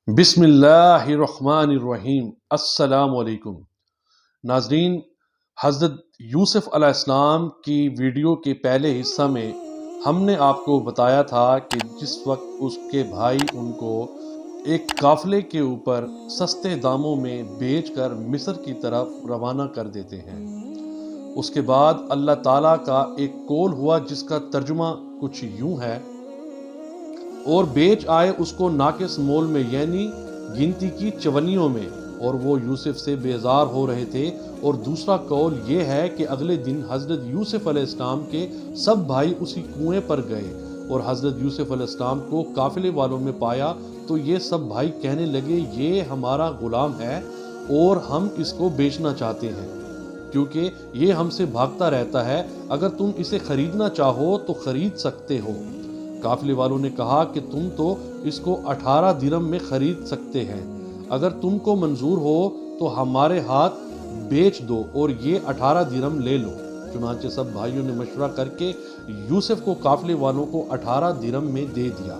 بسم اللہ الرحمن الرحیم۔ السلام علیکم ناظرین، حضرت یوسف علیہ السلام کی ویڈیو کے پہلے حصہ میں ہم نے آپ کو بتایا تھا کہ جس وقت اس کے بھائی ان کو ایک قافلے کے اوپر سستے داموں میں بیچ کر مصر کی طرف روانہ کر دیتے ہیں، اس کے بعد اللہ تعالیٰ کا ایک قول ہوا جس کا ترجمہ کچھ یوں ہے: اور بیچ آئے اس کو ناقص مول میں، یعنی گنتی کی چونیوں میں، اور وہ یوسف سے بیزار ہو رہے تھے۔ اور دوسرا قول یہ ہے کہ اگلے دن حضرت یوسف علیہ السلام کے سب بھائی اسی کنویں پر گئے اور حضرت یوسف علیہ السلام کو قافلے والوں میں پایا تو یہ سب بھائی کہنے لگے، یہ ہمارا غلام ہے اور ہم اس کو بیچنا چاہتے ہیں کیونکہ یہ ہم سے بھاگتا رہتا ہے، اگر تم اسے خریدنا چاہو تو خرید سکتے ہو۔ قافلے والوں نے کہا کہ تم تو اس کو 18 درہم میں خرید سکتے ہیں، اگر تم کو منظور ہو تو ہمارے ہاتھ بیچ دو اور یہ 18 درہم لے لو۔ چنانچہ سب بھائیوں نے مشورہ کر کے یوسف کو قافلے والوں کو 18 درہم میں دے دیا۔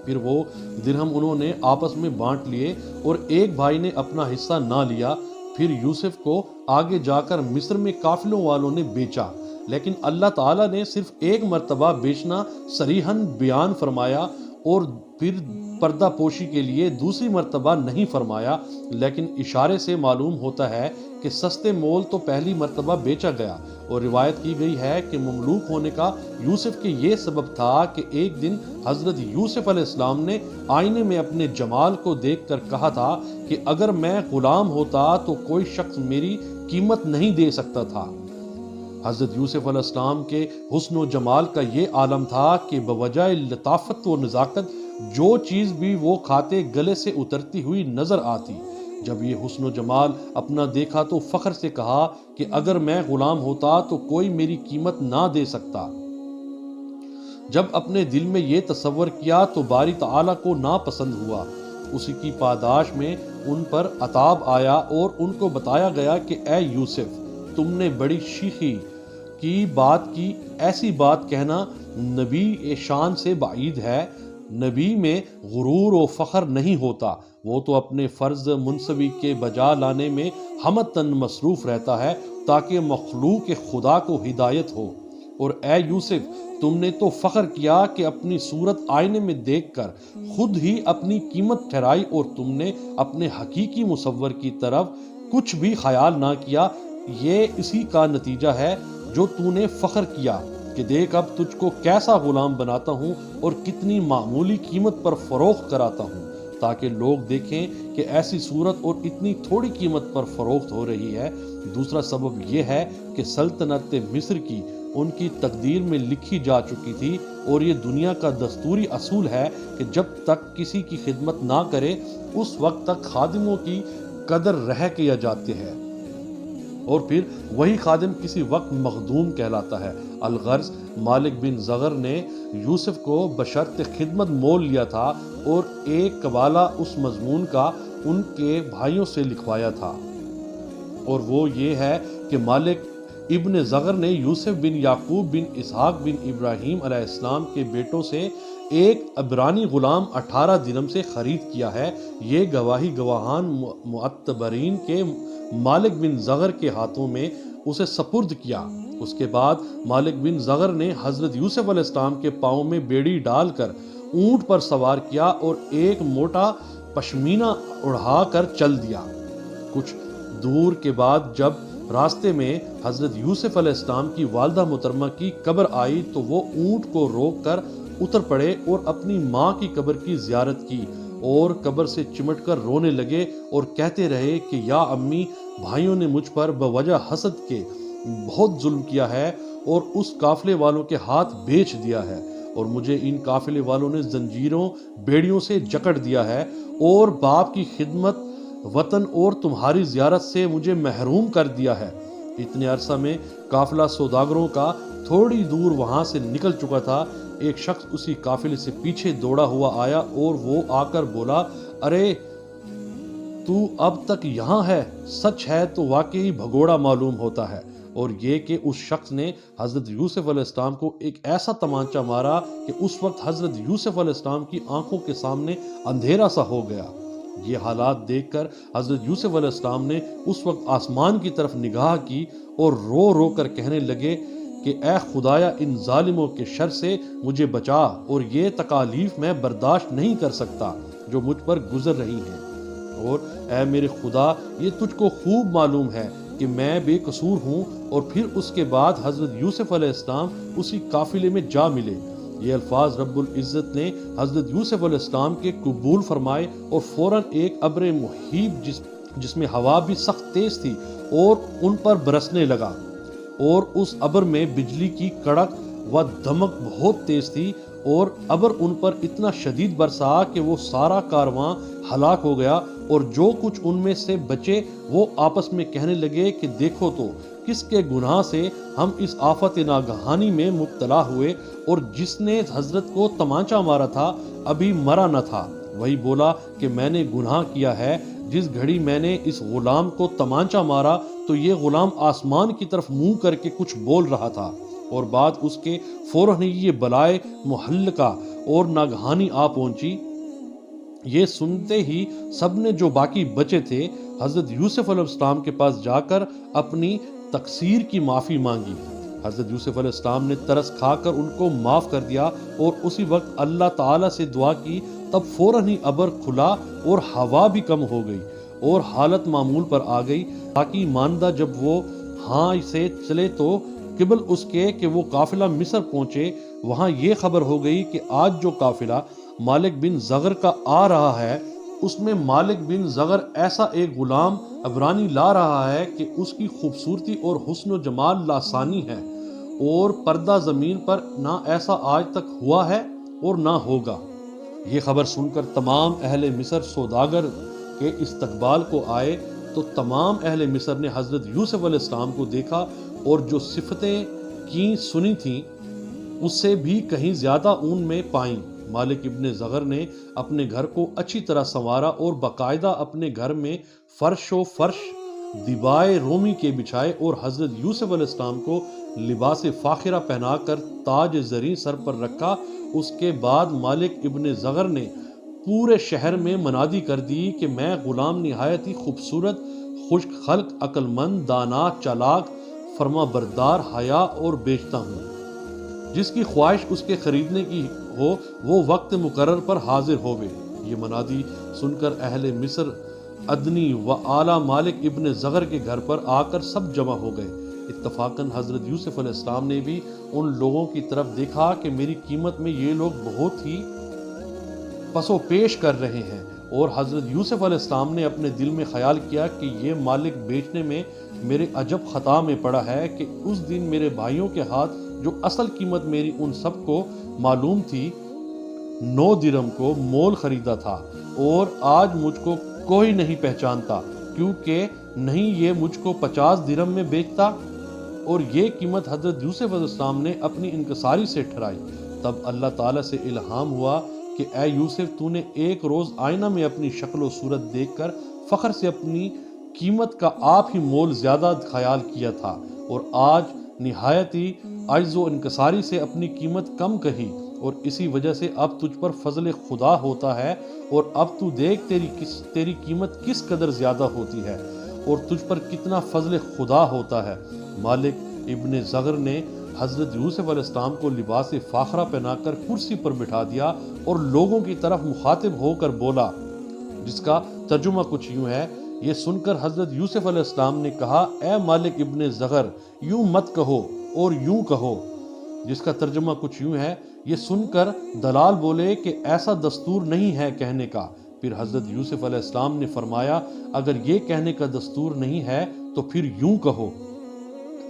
پھر وہ درہم انہوں نے آپس میں بانٹ لیے اور ایک بھائی نے اپنا حصہ نہ لیا۔ پھر یوسف کو آگے جا کر مصر میں قافلوں والوں نے بیچا، لیکن اللہ تعالیٰ نے صرف ایک مرتبہ بیچنا صریحاً بیان فرمایا اور پھر پردہ پوشی کے لیے دوسری مرتبہ نہیں فرمایا، لیکن اشارے سے معلوم ہوتا ہے کہ سستے مول تو پہلی مرتبہ بیچا گیا۔ اور روایت کی گئی ہے کہ مملوک ہونے کا یوسف کے یہ سبب تھا کہ ایک دن حضرت یوسف علیہ السلام نے آئینے میں اپنے جمال کو دیکھ کر کہا تھا کہ اگر میں غلام ہوتا تو کوئی شخص میری قیمت نہیں دے سکتا تھا۔ حضرت یوسف علیہ السلام کے حسن و جمال کا یہ عالم تھا کہ بوجہ لطافت و نزاکت جو چیز بھی وہ کھاتے گلے سے اترتی ہوئی نظر آتی۔ جب یہ حسن و جمال اپنا دیکھا تو فخر سے کہا کہ اگر میں غلام ہوتا تو کوئی میری قیمت نہ دے سکتا۔ جب اپنے دل میں یہ تصور کیا تو باری تعالیٰ کو ناپسند ہوا، اسی کی پاداش میں ان پر عتاب آیا اور ان کو بتایا گیا کہ اے یوسف، تم نے بڑی شیخی کی بات کی، ایسی بات کہنا نبی شان سے بعید ہے۔ نبی میں غرور و فخر نہیں ہوتا، وہ تو اپنے فرض منصبی کے بجا لانے میں ہمتاً مصروف رہتا ہے تاکہ مخلوق خدا کو ہدایت ہو۔ اور اے یوسف، تم نے تو فخر کیا کہ اپنی صورت آئینے میں دیکھ کر خود ہی اپنی قیمت ٹھہرائی اور تم نے اپنے حقیقی مصور کی طرف کچھ بھی خیال نہ کیا۔ یہ اسی کا نتیجہ ہے جو تو نے فخر کیا کہ دیکھ اب تجھ کو کیسا غلام بناتا ہوں اور کتنی معمولی قیمت پر فروخت کراتا ہوں، تاکہ لوگ دیکھیں کہ ایسی صورت اور اتنی تھوڑی قیمت پر فروخت ہو رہی ہے۔ دوسرا سبب یہ ہے کہ سلطنت مصر کی ان کی تقدیر میں لکھی جا چکی تھی، اور یہ دنیا کا دستوری اصول ہے کہ جب تک کسی کی خدمت نہ کرے اس وقت تک خادموں کی قدر رہ کیا جاتے ہیں، اور پھر وہی خادم کسی وقت مخدوم کہلاتا ہے۔ الغرض مالک بن زغر نے یوسف کو بشرط خدمت مول لیا تھا اور ایک قبالہ اس مضمون کا ان کے بھائیوں سے لکھوایا تھا، اور وہ یہ ہے کہ مالک ابن زغر نے یوسف بن یعقوب بن اسحاق بن ابراہیم علیہ السلام کے بیٹوں سے ایک عبرانی غلام 18 درہم سے خرید کیا ہے۔ یہ گواہی گواہان معتبرین کے مالک بن زغر کے ہاتھوں میں اسے سپرد کیا۔ اس کے بعد مالک بن زغر نے حضرت یوسف علیہ السلام کے پاؤں میں بیڑی ڈال کر اونٹ پر سوار کیا اور ایک موٹا پشمینہ اڑھا کر چل دیا۔ کچھ دور کے بعد جب راستے میں حضرت یوسف علیہ السلام کی والدہ محترمہ کی قبر آئی تو وہ اونٹ کو روک کر اتر پڑے اور اپنی ماں کی قبر کی زیارت کی اور قبر سے چمٹ کر رونے لگے اور کہتے رہے کہ یا امی، بھائیوں نے مجھ پر بوجہ حسد کے بہت ظلم کیا ہے اور اس قافلے والوں کے ہاتھ بیچ دیا ہے، اور مجھے ان قافلے والوں نے زنجیروں بیڑیوں سے جکڑ دیا ہے، اور باپ کی خدمت، وطن اور تمہاری زیارت سے مجھے محروم کر دیا ہے۔ اتنے عرصہ میں قافلہ سوداگروں کا تھوڑی دور وہاں سے نکل چکا تھا۔ ایک شخص اسی قافلے سے پیچھے دوڑا ہوا آیا اور وہ آ کر بولا، ارے تو اب تک یہاں ہے؟ سچ ہے تو واقعی بھگوڑا معلوم ہوتا ہے۔ اور یہ کہ اس شخص نے حضرت یوسف علیہ السلام کو ایک ایسا تمانچہ مارا کہ اس وقت حضرت یوسف علیہ السلام کی آنکھوں کے سامنے اندھیرا سا ہو گیا۔ یہ حالات دیکھ کر حضرت یوسف علیہ السلام نے اس وقت آسمان کی طرف نگاہ کی اور رو رو کر کہنے لگے کہ اے خدایا، ان ظالموں کے شر سے مجھے بچا، اور یہ تکالیف میں برداشت نہیں کر سکتا جو مجھ پر گزر رہی ہیں۔ اور اے میرے خدا، یہ تجھ کو خوب معلوم ہے کہ میں بے قصور ہوں۔ اور پھر اس کے بعد حضرت یوسف علیہ السلام اسی قافلے میں جا ملے۔ یہ الفاظ رب العزت نے حضرت یوسف علیہ السلام کے قبول فرمائے، اور فوراً ایک ابر مہیب جس میں ہوا بھی سخت تیز تھی اور ان پر برسنے لگا، اور اس ابر میں بجلی کی کڑک و دمک بہت تیز تھی، اور ابر ان پر اتنا شدید برسا کہ وہ سارا کارواں ہلاک ہو گیا۔ اور جو کچھ ان میں سے بچے وہ آپس میں کہنے لگے کہ دیکھو تو کس کے گناہ سے ہم اس آفت ناگہانی میں مبتلا ہوئے، اور جس نے حضرت کو تمانچہ مارا تھا ابھی مرا نہ تھا۔ وہی بولا کہ میں نے گناہ کیا ہے۔ جس گھڑی میں نے اس غلام کو تمانچہ مارا تو یہ غلام آسمان کی طرف منہ کر کے کچھ بول رہا تھا، اور بعد اس کے فوراً ہی یہ بلائے مہلکہ اور ناگہانی آ پہنچی۔ یہ سنتے ہی سب نے جو باقی بچے تھے حضرت یوسف علیہ السلام کے پاس جا کر اپنی تقصیر کی معافی مانگی۔ حضرت یوسف علیہ السلام نے ترس کھا کر ان کو معاف کر دیا، اور اسی وقت اللہ تعالیٰ سے دعا کی، تب فوراً ہی ابر کھلا اور ہوا بھی کم ہو گئی اور حالت معمول پر آ گئی۔ باقی ماندہ جب وہ ہاں سے چلے تو قبل اس کے کہ وہ قافلہ مصر پہنچے، وہاں یہ خبر ہو گئی کہ آج جو قافلہ مالک بن زغر کا آ رہا ہے، اس میں مالک بن زغر ایسا ایک غلام عبرانی لا رہا ہے کہ اس کی خوبصورتی اور حسن و جمال لاسانی ہے، اور پردہ زمین پر نہ ایسا آج تک ہوا ہے اور نہ ہوگا۔ یہ خبر سن کر تمام اہل مصر سوداگر کے استقبال کو آئے، تو تمام اہل مصر نے حضرت یوسف علیہ السلام کو دیکھا، اور جو صفتیں کی سنی تھیں اس سے بھی کہیں زیادہ اون میں پائیں۔ مالک ابن زغر نے اپنے گھر کو اچھی طرح سنوارا، اور باقاعدہ اپنے گھر میں فرش دیبائے رومی کے بچھائے، اور حضرت یوسف علیہ السلام کو لباس فاخرہ پہنا کر تاج زریں سر پر رکھا۔ اس کے بعد مالک ابن زغر نے پورے شہر میں منادی کر دی کہ میں غلام نہایت ہی خوبصورت، خشک خلق، عقل مند، دانا، چالاک، فرما بردار، حیا اور بیچتا ہوں۔ جس کی خواہش اس کے خریدنے کی ہو وہ وقت مقرر پر حاضر ہوئے۔ یہ منادی سن کر اہل مصر ادنی و اعلیٰ مالک ابن زغر کے گھر پر آ کر سب جمع ہو گئے۔ اتفاقاً حضرت یوسف علیہ السلام نے بھی ان لوگوں کی طرف دیکھا کہ میری قیمت میں یہ لوگ بہت ہی پس و پیش کر رہے ہیں، اور حضرت یوسف علیہ السلام نے اپنے دل میں خیال کیا کہ یہ مالک بیچنے میں میرے عجب خطا میں پڑا ہے کہ اس دن میرے بھائیوں کے ہاتھ جو اصل قیمت میری ان سب کو معلوم تھی 9 درہم کو مول خریدا تھا، اور آج مجھ کو کوئی نہیں پہچانتا، کیونکہ نہیں یہ مجھ کو 50 درہم میں بیچتا۔ اور یہ قیمت حضرت یوسف علیہ السلام نے اپنی انکساری سے ٹھہرائی۔ تب اللہ تعالیٰ سے الہام ہوا کہ اے یوسف، تو نے ایک روز آئینہ میں اپنی شکل و صورت دیکھ کر فخر سے اپنی قیمت کا آپ ہی مول زیادہ خیال کیا تھا، اور آج نہایت ہی عجز و انکساری سے اپنی قیمت کم کہی، اور اسی وجہ سے اب تجھ پر فضل خدا ہوتا ہے، اور اب تو دیکھ تیری قیمت کس قدر زیادہ ہوتی ہے، اور تجھ پر کتنا فضل خدا ہوتا ہے۔ مالک ابن زغر نے حضرت یوسف علیہ السلام کو لباس فاخرہ پہنا کر کرسی پر بٹھا دیا، اور لوگوں کی طرف مخاطب ہو کر بولا، جس کا ترجمہ کچھ یوں ہے۔ یہ سن کر حضرت یوسف علیہ السلام نے کہا، اے مالک ابن زغر، یوں مت کہو اور یوں کہو، جس کا ترجمہ کچھ یوں ہے۔ یہ سن کر دلال بولے کہ ایسا دستور نہیں ہے کہنے کا۔ پھر حضرت یوسف علیہ السلام نے فرمایا، اگر یہ کہنے کا دستور نہیں ہے تو پھر یوں کہو۔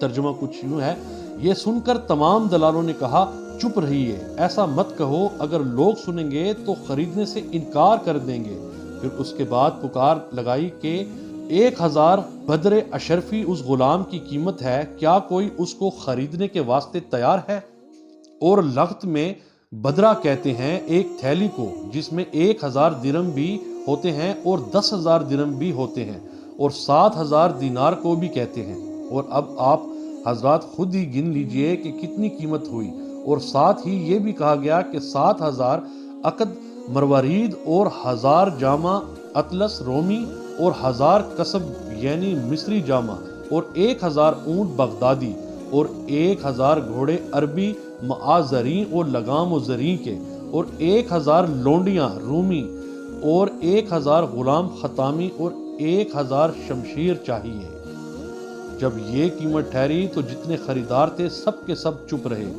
ترجمہ کچھ یوں ہے۔ یہ سن کر تمام دلالوں نے کہا، چپ رہیے، ایسا مت کہو، اگر لوگ سنیں گے تو خریدنے سے انکار کر دیں گے۔ پھر اس کے بعد پکار لگائی کہ 1000 بدر اشرفی اس غلام کی قیمت ہے، کیا کوئی اس کو خریدنے کے واسطے تیار ہے؟ اور لغت میں بدرہ کہتے ہیں ایک تھیلی کو، جس میں 1000 درہم بھی ہوتے ہیں اور 10,000 درہم بھی ہوتے ہیں، اور 7,000 دینار کو بھی کہتے ہیں۔ اور اب آپ حضرات خود ہی گن لیجئے کہ کتنی قیمت ہوئی، اور ساتھ ہی یہ بھی کہا گیا کہ 7,000 عقد مروارید اور 1,000 جامہ اطلس رومی اور 1,000 قصب یعنی مصری جامہ اور 1,000 اونٹ بغدادی اور 1,000 گھوڑے عربی معازرین اور لگام و زرین کے اور 1,000 لونڈیاں رومی اور 1,000 غلام خطامی اور 1,000 شمشیر چاہیے۔ جب یہ قیمت ٹھہری تو جتنے خریدار تھے سب کے سب چپ رہے۔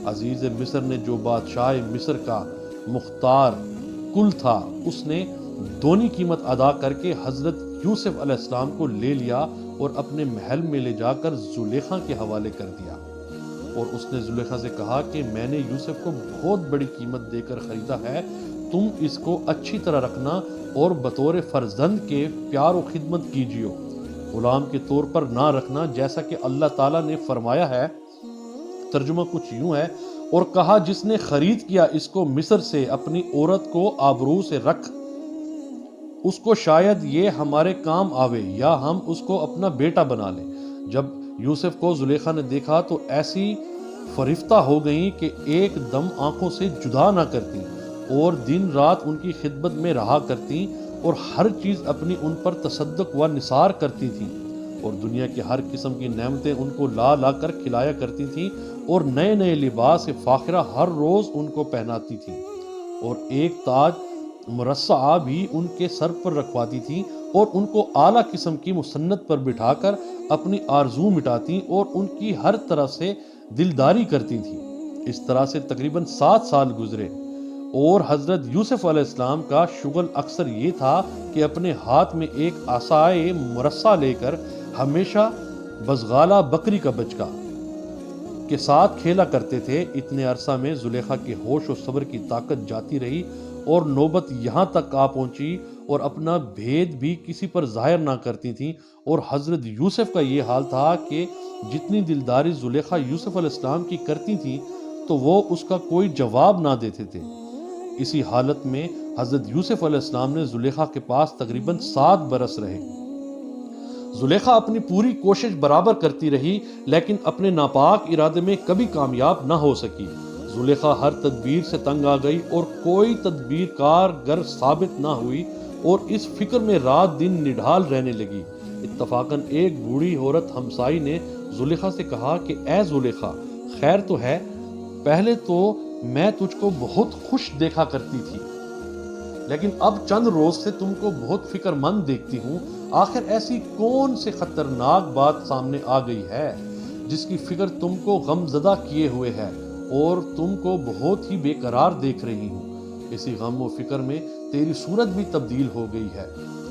عزیز مصر نے جو بادشاہ مصر کا مختار کل تھا اس نے دونی قیمت ادا کر کے حضرت یوسف علیہ السلام کو لے لیا اور اپنے محل میں لے جا کر زلیخا کے حوالے کر دیا، اور اس نے زلیخا سے کہا کہ میں نے یوسف کو بہت بڑی قیمت دے کر خریدا ہے، تم اس کو اچھی طرح رکھنا اور بطور فرزند کے پیار و خدمت کیجیو، غلام کے طور پر نہ رکھنا جیسا کہ اللہ تعالیٰ نے فرمایا ہے۔ ترجمہ کچھ یوں ہے، اور کہا جس نے خرید کیا اس کو مصر سے اپنی عورت کو آبرو سے رکھ، اس کو شاید یہ ہمارے کام آوے یا ہم اس کو اپنا بیٹا بنا لیں۔ جب یوسف کو زلیخا نے دیکھا تو ایسی فریفتہ ہو گئیں کہ ایک دم آنکھوں سے جدا نہ کرتی اور دن رات ان کی خدمت میں رہا کرتی اور ہر چیز اپنی ان پر تصدق و نثار کرتی تھی، اور دنیا کی ہر قسم کی نعمتیں ان کو لا لا کر کھلایا کرتی تھیں، اور نئے نئے لباس فاخرہ ہر روز ان کو پہناتی تھیں، اور ایک تاج مرصع بھی ان کے سر پر رکھواتی تھیں، اور ان کو اعلیٰ قسم کی مسنت پر بٹھا کر اپنی آرزو مٹاتی اور ان کی ہر طرح سے دلداری کرتی تھیں۔ اس طرح سے تقریباً 7 سال گزرے، اور حضرت یوسف علیہ السلام کا شغل اکثر یہ تھا کہ اپنے ہاتھ میں ایک عصائے مرصع لے کر ہمیشہ بزغالہ بکری کا بچہ کے ساتھ کھیلا کرتے تھے۔ اتنے عرصہ میں زلیخا کے ہوش و صبر کی طاقت جاتی رہی، اور نوبت یہاں تک آ پہنچی اور اپنا بھید بھی کسی پر ظاہر نہ کرتی تھیں، اور حضرت یوسف کا یہ حال تھا کہ جتنی دلداری زلیخا یوسف علیہ السلام کی کرتی تھیں تو وہ اس کا کوئی جواب نہ دیتے تھے۔ اسی حالت میں حضرت یوسف علیہ السلام نے زلیخا کے پاس تقریباً 7 برس رہے۔ زلیخا اپنی پوری کوشش برابر کرتی رہی لیکن اپنے ناپاک ارادے میں کبھی کامیاب نہ ہو سکی۔ زلیخا ہر تدبیر سے تنگ آ گئی اور کوئی تدبیر کارگر ثابت نہ ہوئی، اور اس فکر میں رات دن نڈھال رہنے لگی۔ اتفاقاً ایک بوڑھی عورت ہمسائی نے زلیخا سے کہا کہ اے زلیخا، خیر تو ہے، پہلے تو میں تجھ کو بہت خوش دیکھا کرتی تھی، لیکن اب چند روز سے تم کو بہت فکر مند دیکھتی ہوں۔ آخر ایسی کون سے خطرناک بات سامنے آ گئی ہے جس کی فکر تم کو غم زدہ کیے ہوئے ہے اور تم کو بہت ہی بے قرار دیکھ رہی ہوں؟ اسی غم و فکر میں تیری صورت بھی تبدیل ہو گئی ہے،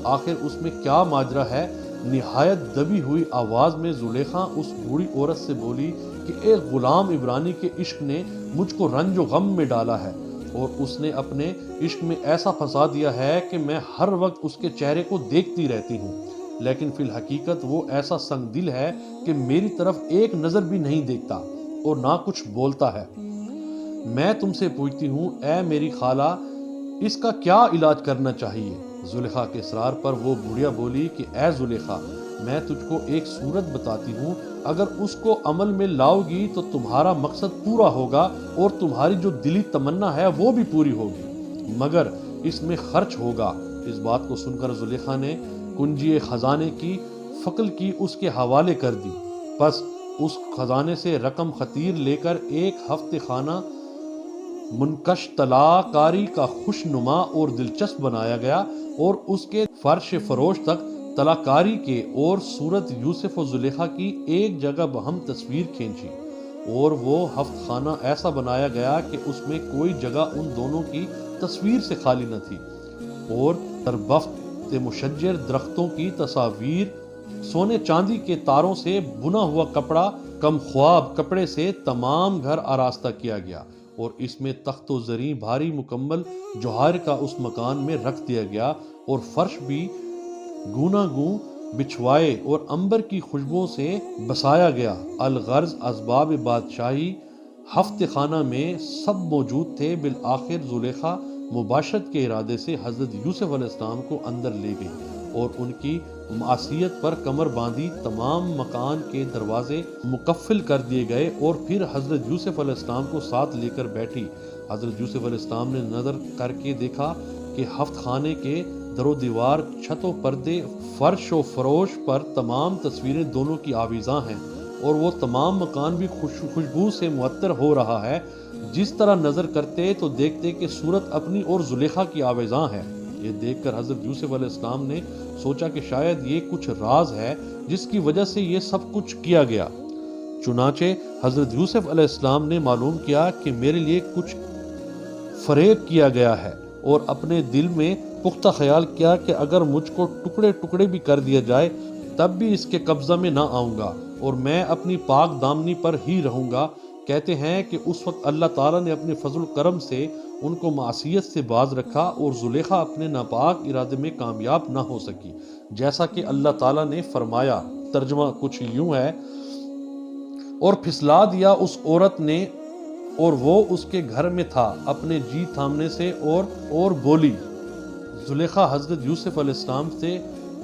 آخر اس میں کیا ماجرا ہے؟ نہایت دبی ہوئی آواز میں زلیخا اس بوڑھی عورت سے بولی کہ ایک غلام عبرانی کے عشق نے مجھ کو رنج و غم میں ڈالا ہے، اور اس نے اپنے عشق میں ایسا پھنسا دیا ہے کہ میں ہر وقت اس کے چہرے کو دیکھتی رہتی ہوں، لیکن فی الحقیقت وہ ایسا سنگ دل ہے کہ میری طرف ایک نظر بھی نہیں دیکھتا اور نہ کچھ بولتا ہے۔ میں تم سے پوچھتی ہوں اے میری خالہ، اس کا کیا علاج کرنا چاہیے؟ زلیخا کے اصرار پر وہ بڑھیا بولی کہ اے زلیخا، میں تجھ کو ایک صورت بتاتی ہوں، اگر اس کو عمل میں لاؤ گی تو تمہارا مقصد پورا ہوگا اور تمہاری جو دلی تمنا ہے وہ بھی پوری ہوگی، مگر اس میں خرچ ہوگا۔ اس بات کو سن کر زلیخا نے کنجی خزانے کی فقل کی اس کے حوالے کر دی، پس اس خزانے سے رقم خطیر لے کر ایک ہفتے خانہ منقش طلا کاری کا خوش نما اور دلچسپ بنایا گیا، اور اس کے فرش فروش تک طلا کاری کے اور صورت یوسف و زلیخا کی ایک جگہ بہم تصویر کھینچی، اور وہ ہفت خانہ ایسا بنایا گیا کہ اس میں کوئی جگہ ان دونوں کی تصویر سے خالی نہ تھی، اور تربفت مشجر درختوں کی تصاویر، سونے چاندی کے تاروں سے بنا ہوا کپڑا، کم خواب کپڑے سے تمام گھر آراستہ کیا گیا، اور اس میں تخت و زریں بھاری مکمل جوہر کا اس مکان میں رکھ دیا گیا، اور فرش بھی گونا گوں بچھوائے اور عنبر کی خوشبو سے بسایا گیا۔ الغرض اسباب بادشاہی ہفت خانہ میں سب موجود تھے۔ بالآخر زلیخا مباشرت کے ارادے سے حضرت یوسف علیہ السلام کو اندر لے گئی اور ان کی معصیت پر کمر باندھی تمام مکان کے دروازے مقفل کر دیے گئے، اور پھر حضرت یوسف علیہ السلام کو ساتھ لے کر بیٹھی۔ حضرت یوسف علیہ السلام نے نظر کر کے دیکھا کہ ہفت خانے کے در و دیوار، چھت و پردے، فرش و فروش پر تمام تصویریں دونوں کی آویزاں ہیں، اور وہ تمام مکان بھی خوشبو سے معطر ہو رہا ہے۔ جس طرح نظر کرتے تو دیکھتے کہ صورت اپنی اور زلیخا کی آویزاں ہے۔ یہ دیکھ کر حضرت یوسف علیہ السلام نے سوچا کہ شاید یہ کچھ راز ہے جس کی وجہ سے یہ سب کچھ کیا گیا۔ چنانچہ حضرت یوسف علیہ السلام نے معلوم کیا کہ میرے لیے کچھ فریب کیا گیا ہے، اور اپنے دل میں پختہ خیال کیا کہ اگر مجھ کو ٹکڑے ٹکڑے بھی کر دیا جائے تب بھی اس کے قبضہ میں نہ آؤں گا، اور میں اپنی پاک دامنی پر ہی رہوں گا۔ کہتے ہیں کہ اس وقت اللہ تعالیٰ نے اپنے فضل و کرم سے ان کو معصیت سے باز رکھا، اور زلیخا اپنے ناپاک ارادے میں کامیاب نہ ہو سکی، جیسا کہ اللہ تعالیٰ نے فرمایا۔ ترجمہ کچھ یوں ہے: اور پھسلا دیا اس عورت نے، اور وہ اس کے گھر میں تھا اپنے جی تھامنے سے، اور بولی۔ زلیخا حضرت یوسف علیہ السلام سے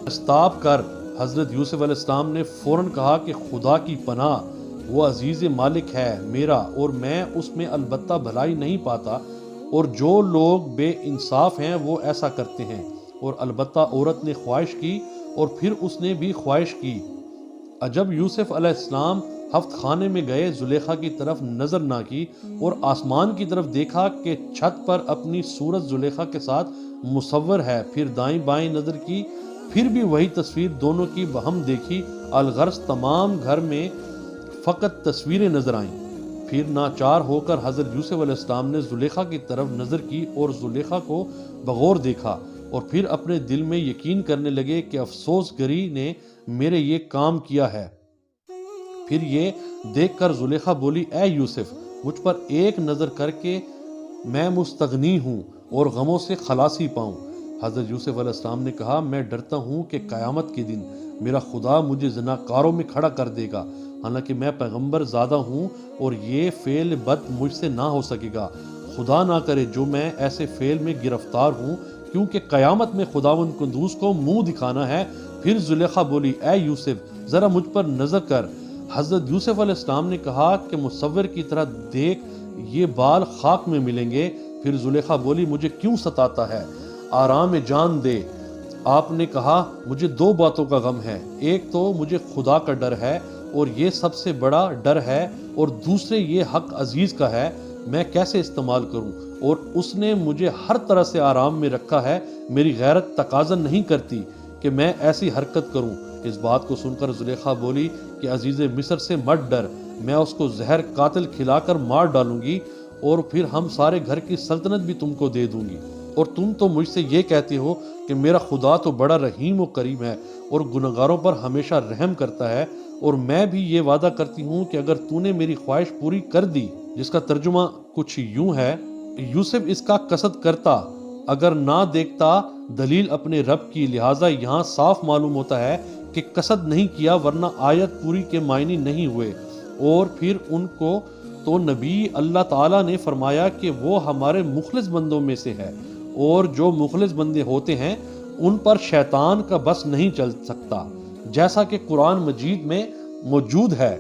استاب کر حضرت یوسف علیہ السلام نے فوراً کہا کہ خدا کی پناہ، وہ عزیز مالک ہے میرا، اور میں اس میں البتہ بھلائی نہیں پاتا، اور جو لوگ بے انصاف ہیں وہ ایسا کرتے ہیں۔ اور البتہ عورت نے خواہش کی، اور پھر اس نے بھی خواہش کی۔ جب یوسف علیہ السلام ہفت خانے میں گئے، زلیخا کی طرف نظر نہ کی، اور آسمان کی طرف دیکھا کہ چھت پر اپنی صورت زلیخا کے ساتھ مصور ہے، پھر دائیں بائیں نظر کی، پھر بھی وہی تصویر دونوں کی بہم دیکھی۔ الغرض تمام گھر میں فقط تصویریں نظر آئیں۔ پھر ناچار ہو کر حضرت یوسف علیہ السلام نے زلیخا کی طرف نظر کی، اور زلیخا کو بغور دیکھا، اور پھر اپنے دل میں یقین کرنے لگے کہ افسوس گری نے میرے یہ کام کیا ہے۔ پھر یہ دیکھ کر زلیخا بولی: اے یوسف، مجھ پر ایک نظر کر کے میں مستغنی ہوں اور غموں سے خلاصی پاؤں۔ حضرت یوسف علیہ السلام نے کہا: میں ڈرتا ہوں کہ قیامت کے دن میرا خدا مجھے زناکاروں میں کھڑا کر دے گا، حالانکہ میں پیغمبر زادہ ہوں، اور یہ فعل بد مجھ سے نہ ہو سکے گا۔ خدا نہ کرے جو میں ایسے فعل میں گرفتار ہوں، کیونکہ قیامت میں خداوند قدوس کو منہ دکھانا ہے۔ پھر زلیخا بولی: اے یوسف، ذرا مجھ پر نظر کر۔ حضرت یوسف علیہ السلام نے کہا کہ مصور کی طرح دیکھ، یہ بال خاک میں ملیں گے۔ پھر زلیخا بولی: مجھے کیوں ستاتا ہے، آرام جان دے۔ آپ نے کہا: مجھے دو باتوں کا غم ہے، ایک تو مجھے خدا کا ڈر ہے، اور یہ سب سے بڑا ڈر ہے، اور دوسرے یہ حق عزیز کا ہے، میں کیسے استعمال کروں؟ اور اس نے مجھے ہر طرح سے آرام میں رکھا ہے، میری غیرت تقاضا نہیں کرتی کہ میں ایسی حرکت کروں۔ اس بات کو سن کر زلیخا بولی کہ عزیز مصر سے مت ڈر، میں اس کو زہر قاتل کھلا کر مار ڈالوں گی، اور پھر ہم سارے گھر کی سلطنت بھی تم کو دے دوں گی۔ اور تم تو مجھ سے یہ کہتے ہو کہ میرا خدا تو بڑا رحیم و کریم ہے، اور گنہگاروں پر ہمیشہ رحم کرتا ہے، اور میں بھی یہ وعدہ کرتی ہوں کہ اگر تو نے میری خواہش پوری کر دی، جس کا ترجمہ کچھ یوں ہے: یوسف اس کا قصد کرتا اگر نہ دیکھتا دلیل اپنے رب کی، لہٰذا یہاں صاف معلوم ہوتا ہے کہ قصد نہیں کیا، ورنہ آیت پوری کے معنی نہیں ہوئے۔ اور پھر ان کو تو نبی اللہ تعالیٰ نے فرمایا کہ وہ ہمارے مخلص بندوں میں سے ہے، اور جو مخلص بندے ہوتے ہیں ان پر شیطان کا بس نہیں چل سکتا، جیسا کہ قرآن مجید میں موجود ہے۔